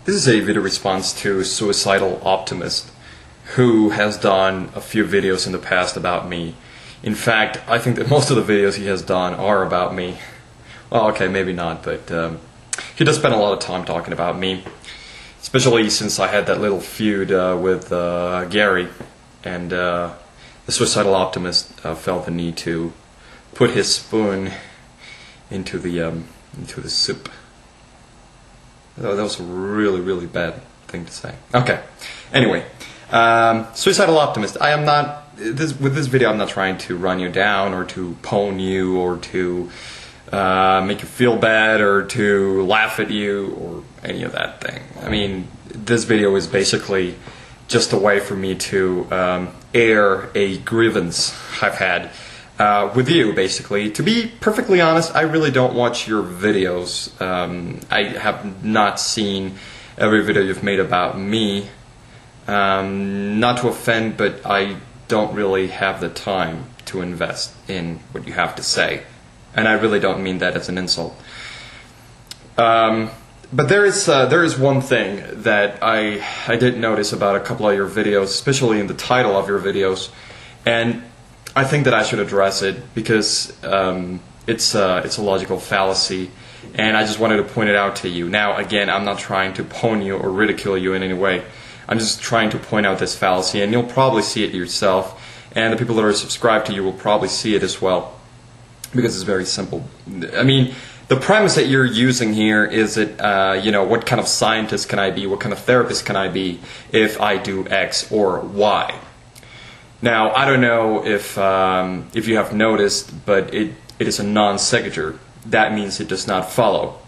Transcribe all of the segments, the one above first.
This is a video response to Suicidal Optimist, who has done a few videos in the past about me. In fact, I think that most of the videos he has done are about me. Well, okay, maybe not, but he does spend a lot of time talking about me, especially since I had that little feud with Gary, and the Suicidal Optimist felt the need to put his spoon into the soup. That was a really, really bad thing to say. Okay. Anyway, Suicidal Optimist. I am not with this video. I'm not trying to run you down or to pwn you or to make you feel bad or to laugh at you or any of that thing. I mean, this video is basically just a way for me to air a grievance I've had with you, basically. To be perfectly honest, I really don't watch your videos. I have not seen every video you've made about me. Not to offend, but I don't really have the time to invest in what you have to say. And I really don't mean that as an insult. But there is one thing that I did notice about a couple of your videos, especially in the title of your videos, and I think that I should address it because it's a logical fallacy, and I just wanted to point it out to you. Now, again, I'm not trying to pwn you or ridicule you in any way. I'm just trying to point out this fallacy, and you'll probably see it yourself, and the people that are subscribed to you will probably see it as well, because it's very simple. I mean, the premise that you're using here is that, you know, what kind of scientist can I be, what kind of therapist can I be if I do X or Y? Now, I don't know if you have noticed, but it is a non sequitur. That means it does not follow.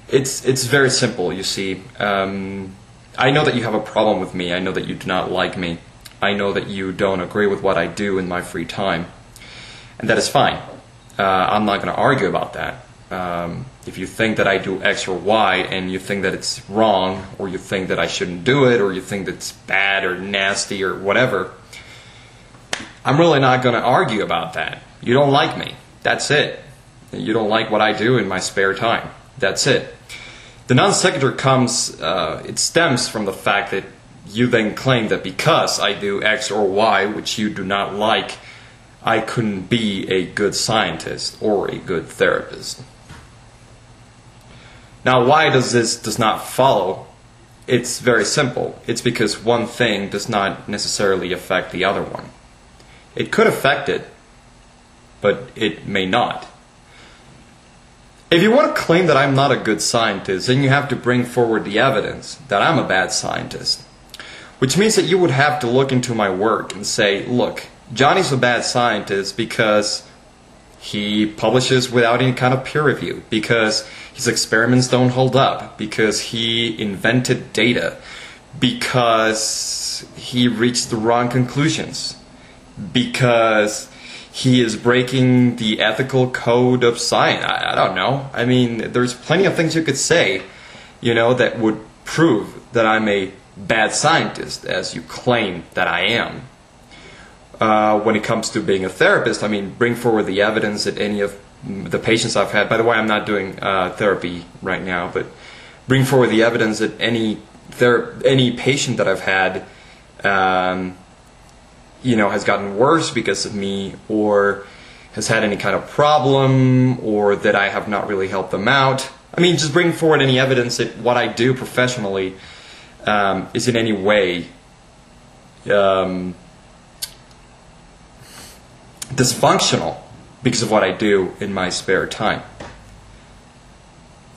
It's very simple, you see. I know that you have a problem with me. I know that you do not like me. I know that you don't agree with what I do in my free time. And that is fine. I'm not going to argue about that. If you think that I do X or Y and you think that it's wrong, or you think that I shouldn't do it, or you think that it's bad or nasty or whatever, I'm really not going to argue about that. You don't like me. That's it. You don't like what I do in my spare time. That's it. The non sequitur it stems from the fact that you then claim that because I do X or Y, which you do not like, I couldn't be a good scientist or a good therapist. Now, why does not follow? It's very simple. It's because one thing does not necessarily affect the other one. It could affect it, but it may not. If you want to claim that I'm not a good scientist, then you have to bring forward the evidence that I'm a bad scientist. Which means that you would have to look into my work and say, look, Johnny's a bad scientist because he publishes without any kind of peer review, because his experiments don't hold up, because he invented data, because he reached the wrong conclusions, because he is breaking the ethical code of science. I don't know. I mean, there's plenty of things you could say, you know, that would prove that I'm a bad scientist, as you claim that I am. When it comes to being a therapist, I mean, bring forward the evidence that any of the patients I've had, by the way, I'm not doing therapy right now, but bring forward the evidence that any patient that I've had, you know, has gotten worse because of me, or has had any kind of problem, or that I have not really helped them out. I mean, just bring forward any evidence that what I do professionally is in any way dysfunctional because of what I do in my spare time.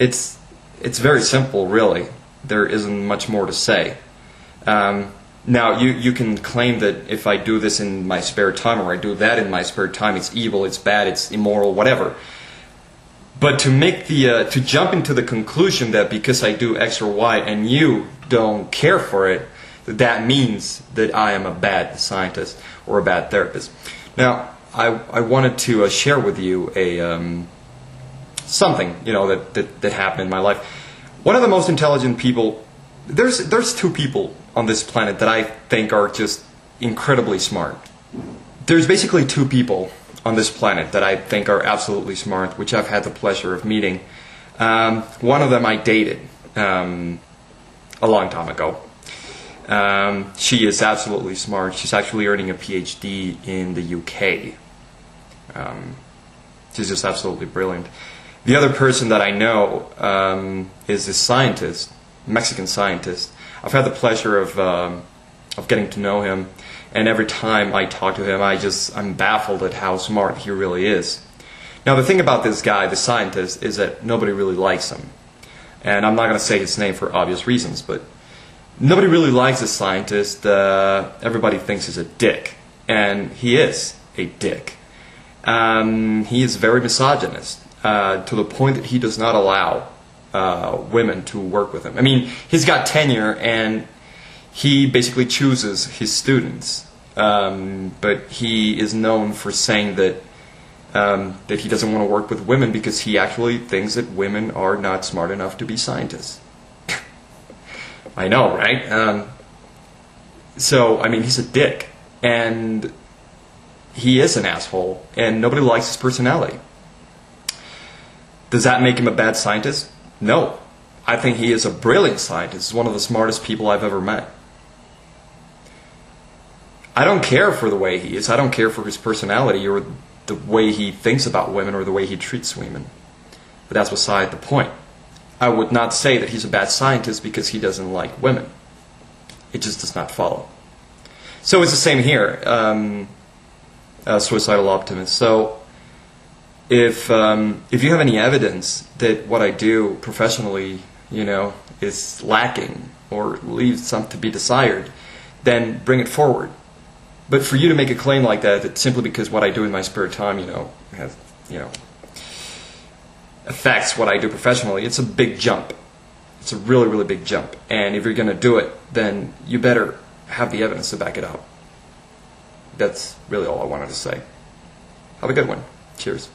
It's very simple, really. There isn't much more to say. Now, you can claim that if I do this in my spare time, or I do that in my spare time, it's evil, it's bad, it's immoral, whatever. But to jump into the conclusion that because I do X or Y and you don't care for it, that means that I am a bad scientist or a bad therapist. Now, I wanted to share with you something, you know, that happened in my life. One of the most intelligent people, there's two people on this planet that I think are just incredibly smart. There's basically two people on this planet that I think are absolutely smart, which I've had the pleasure of meeting. One of them I dated. a long time ago. She is absolutely smart. She's actually earning a PhD in the UK. She's just absolutely brilliant. The other person that I know is a scientist, Mexican scientist. I've had the pleasure of getting to know him, and every time I talk to him, I'm baffled at how smart he really is. Now, the thing about this guy, the scientist, is that nobody really likes him. And I'm not going to say his name for obvious reasons, but nobody really likes this scientist. Everybody thinks he's a dick. And he is a dick. He is very misogynist, to the point that he does not allow women to work with him. I mean, he's got tenure, and he basically chooses his students. But he is known for saying that he doesn't want to work with women because he actually thinks that women are not smart enough to be scientists. I know, right? So, I mean, he's a dick. And he is an asshole. And nobody likes his personality. Does that make him a bad scientist? No. I think he is a brilliant scientist. He's one of the smartest people I've ever met. I don't care for the way he is. I don't care for his personality or the way he thinks about women or the way he treats women. But that's beside the point. I would not say that he's a bad scientist because he doesn't like women. It just does not follow. So it's the same here, Suicidal Optimist. So if you have any evidence that what I do professionally, is lacking or leaves something to be desired, then bring it forward. But for you to make a claim like that simply because what I do in my spare time, has, affects what I do professionally, it's a big jump. It's a really, really big jump. And if you're going to do it, then you better have the evidence to back it up. That's really all I wanted to say. Have a good one. Cheers.